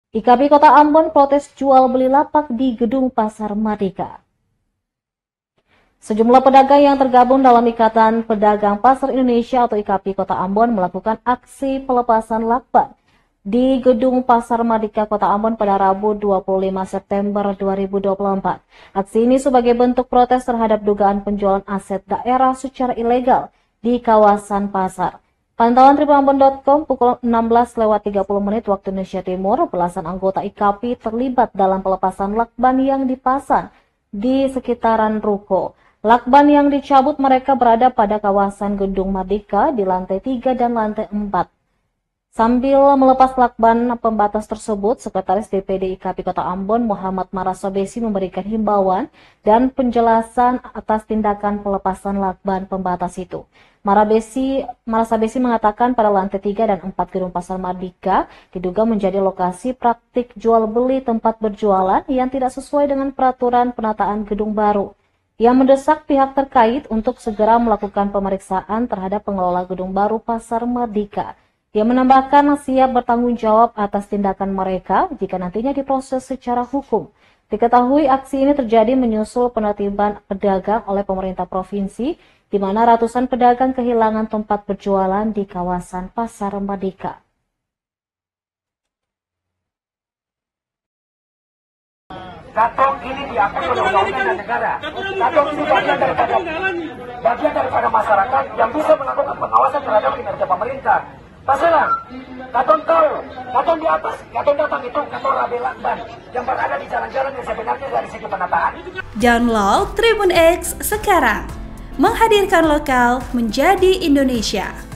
IKP Kota Ambon protes jual beli lapak di Gedung Pasar Merdeka. Sejumlah pedagang yang tergabung dalam Ikatan Pedagang Pasar Indonesia atau IKP Kota Ambon melakukan aksi pelepasan lakban di Gedung Pasar Merdeka Kota Ambon pada Rabu 25 September 2024. Aksi ini sebagai bentuk protes terhadap dugaan penjualan aset daerah secara ilegal di kawasan pasar. Pantauan tribunambon.com pukul 16:30 waktu Indonesia Timur, belasan anggota IKP terlibat dalam pelepasan lakban yang dipasang di sekitaran ruko. Lakban yang dicabut mereka berada pada kawasan Gedung Merdeka di lantai 3 dan lantai 4. Sambil melepas lakban pembatas tersebut, Sekretaris DPD IKP Kota Ambon Muhammad Marasabesi memberikan himbauan dan penjelasan atas tindakan pelepasan lakban pembatas itu. Marasabesi mengatakan pada lantai 3 dan 4 Gedung Pasar Merdeka diduga menjadi lokasi praktik jual beli tempat berjualan yang tidak sesuai dengan peraturan penataan gedung baru. Ia mendesak pihak terkait untuk segera melakukan pemeriksaan terhadap pengelola gedung baru Pasar Merdeka. Ia menambahkan siap bertanggung jawab atas tindakan mereka jika nantinya diproses secara hukum. Diketahui aksi ini terjadi menyusul penertiban pedagang oleh pemerintah provinsi, di mana ratusan pedagang kehilangan tempat berjualan di kawasan Pasar Merdeka. Katong ini diakui oleh undang-undang dan negara. Katong ini bagian daripada masyarakat yang bisa melakukan pengawasan terhadap kinerja pemerintah. Pasaran, Katong tahu, Katong di atas, Katong datang itu, Katong rabe lakban yang berada di jalan-jalan yang sebenarnya dari segi penataan. Download Tribun X sekarang, menghadirkan lokal menjadi Indonesia.